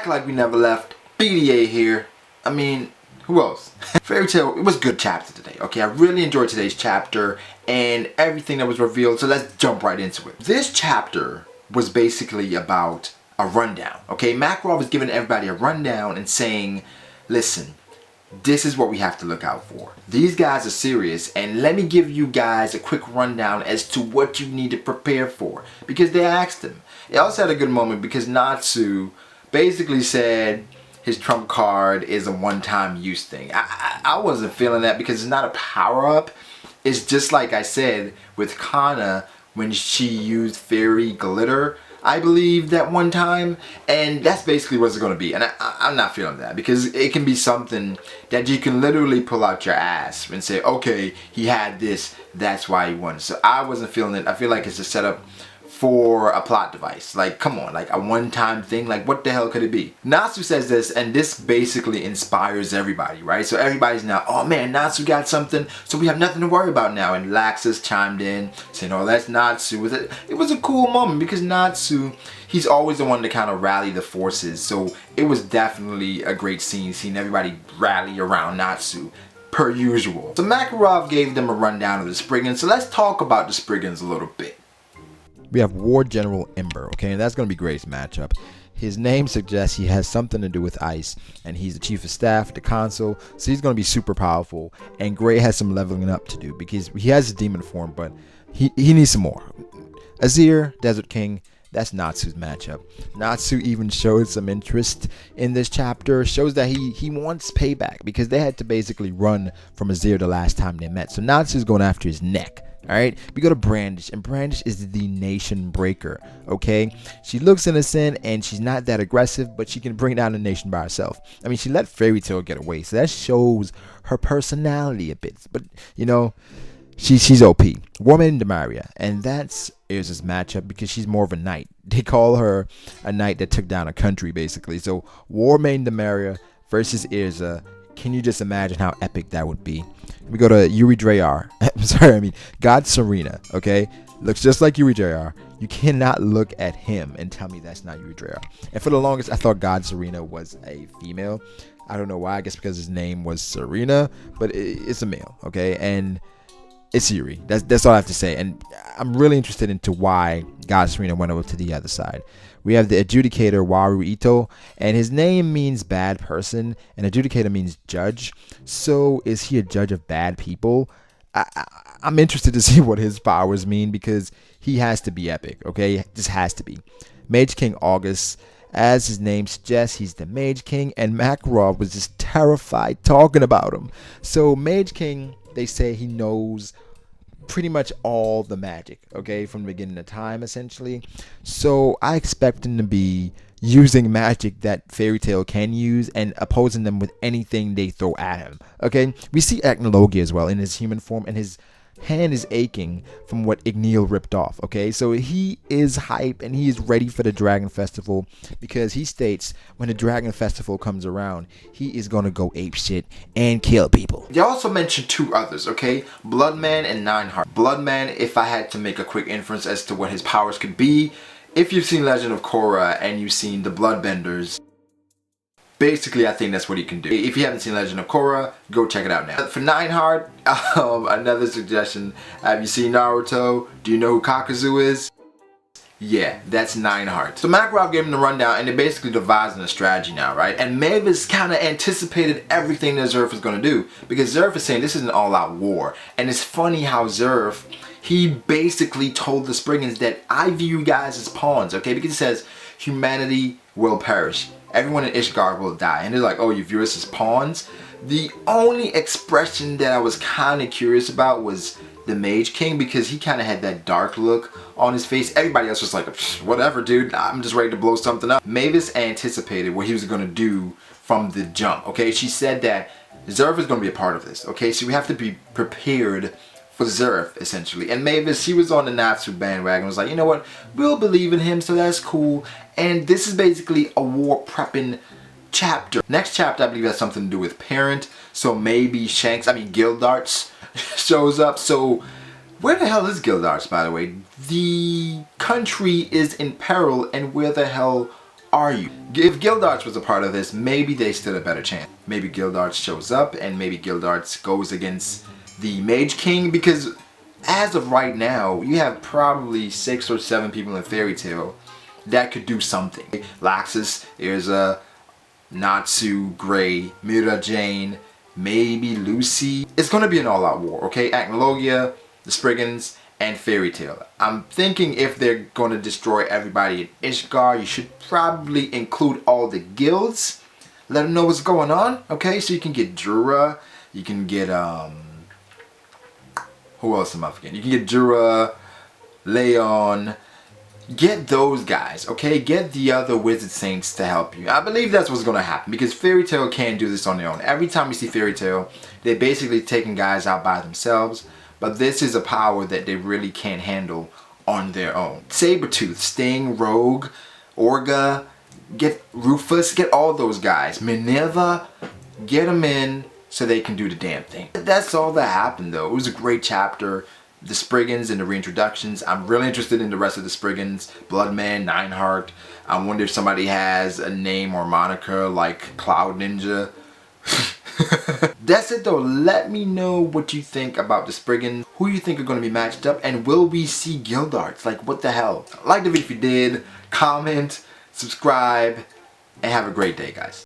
Back like we never left. BDA here. I mean, who else? Fairy Tail, it was a good chapter today, okay? I really enjoyed today's chapter and everything that was revealed, so let's jump right into it. This chapter was basically about a rundown, okay? Makarov was giving everybody a rundown and saying, listen, this is what we have to look out for. These guys are serious, and let me give you guys a quick rundown as to what you need to prepare for. Because they asked him. They also had a good moment because Natsu basically said his trump card is a one-time use thing. I wasn't feeling that because it's not a power-up. It's just like I said with Kana when she used fairy glitter, I believe, that one time, and that's basically what it's going to be. And I'm not feeling that because it can be something that you can literally pull out your ass and say, okay, he had this, that's why he won. So I wasn't feeling it. I feel like it's a setup for a plot device. Like, come on, like a one-time thing. Like, what the hell could it be? Natsu says this, and this basically inspires everybody, right? So everybody's now, oh man, Natsu got something, so we have nothing to worry about now. And Laxus chimed in, saying, oh, that's Natsu. It was a cool moment because Natsu, he's always the one to kind of rally the forces. So it was definitely a great scene, seeing everybody rally around Natsu, per usual. So Makarov gave them a rundown of the Spriggans. So let's talk about the Spriggans a little bit. We have War General Ember, okay, and that's going to be Gray's matchup. His name suggests he has something to do with ice, and he's the chief of staff, the consul, so he's going to be super powerful, and Gray has some leveling up to do because he has his demon form, but he needs some more. Azir, Desert King, that's Natsu's matchup. Natsu even showed some interest in this chapter, shows that he wants payback because they had to basically run from Azir the last time they met, so Natsu's going after his neck. Alright, we go to Brandish, and Brandish is the nation breaker, okay? She looks innocent, and she's not that aggressive, but she can bring down the nation by herself. I mean, she let Fairy Tail get away, so that shows her personality a bit. But, you know, she's OP. Warman Demaria, and that's Erza's matchup because she's more of a knight. They call her a knight that took down a country, basically. So, Warman Demaria versus Erza. Can you just imagine how epic that would be? We go to Yuri Drayar. God Serena, okay? Looks just like Yuri Drayar. You cannot look at him and tell me that's not Yuri Drayar. And for the longest, I thought God Serena was a female. I don't know why. I guess because his name was Serena, but it's a male, okay? And it's Yuri. That's all I have to say. And I'm really interested into why God Serena went over to the other side. We have the adjudicator Waru Ito, and his name means bad person, and adjudicator means judge. So is he a judge of bad people? I'm interested to see what his powers mean because he has to be epic, okay? Just has to be. Mage King August, as his name suggests, he's the Mage King, and Makarov was just terrified talking about him. So Mage King, they say he knows pretty much all the magic, okay, from the beginning of time, essentially. So I expect him to be using magic that Fairy Tail can use and opposing them with anything they throw at him, okay? We see Acnologia as well in his human form, and his hand is aching from what Igneel ripped off, okay? So he is hype and he is ready for the Dragon Festival because he states when the Dragon Festival comes around, he is going to go apeshit and kill people. They also mentioned two others, okay? Bloodman and Nineheart. Bloodman, if I had to make a quick inference as to what his powers could be, if you've seen Legend of Korra and you've seen the Bloodbenders, basically, I think that's what he can do. If you haven't seen Legend of Korra, go check it out now. For Nineheart, another suggestion. Have you seen Naruto? Do you know who Kakuzu is? Yeah, that's Nineheart. So Makarov gave him the rundown, and they're basically devising a strategy now, right? And Mavis kind of anticipated everything that Zeref was going to do because Zeref is saying this is an all-out war. And it's funny how Zeref, he basically told the Spriggans that I view you guys as pawns, okay? Because he says humanity will perish. Everyone in Ishgard will die. And they're like, oh, you view us as pawns? The only expression that I was kind of curious about was the Mage King because he kind of had that dark look on his face. Everybody else was like, whatever, dude. I'm just ready to blow something up. Mavis anticipated what he was going to do from the jump, okay? She said that Zeref is going to be a part of this, okay? So we have to be prepared for Zeref, essentially. And Mavis, she was on the Natsu bandwagon, was like, you know what, we'll believe in him, so that's cool. And this is basically a war prepping chapter. Next chapter, I believe, has something to do with Parent, so maybe Gildarts shows up. So where the hell is Gildarts, by the way? The country is in peril, and where the hell are you? If Gildarts was a part of this, maybe they stood a better chance. Maybe Gildarts shows up and maybe Gildarts goes against the Mage King, because as of right now, you have probably 6 or 7 people in Fairy Tail that could do something. Laxus, Erza, Natsu, Gray, Mira Jane, maybe Lucy. It's gonna be an all-out war, okay? Acnologia, the Spriggans, and Fairy Tail. I'm thinking if they're gonna destroy everybody in Ishgar, you should probably include all the guilds. Let them know what's going on, okay? So you can get Jura, you can get, who else am I forgetting? You can get Jura, Leon. Get those guys, okay? Get the other Wizard Saints to help you. I believe that's what's going to happen, because Fairy Tail can't do this on their own. Every time you see Fairy Tail, they're basically taking guys out by themselves, but this is a power that they really can't handle on their own. Sabretooth, Sting, Rogue, Orga, get Rufus, get all those guys. Minerva, get them in so they can do the damn thing. That's all that happened though. It was a great chapter. The Spriggans and the reintroductions. I'm really interested in the rest of the Spriggans. Bloodman, Nineheart. I wonder if somebody has a name or moniker like Cloud Ninja. That's it though. Let me know what you think about the Spriggans. Who you think are going to be matched up, and will we see Gildarts? Like, what the hell? Like the video if you did. Comment, subscribe, and have a great day, guys.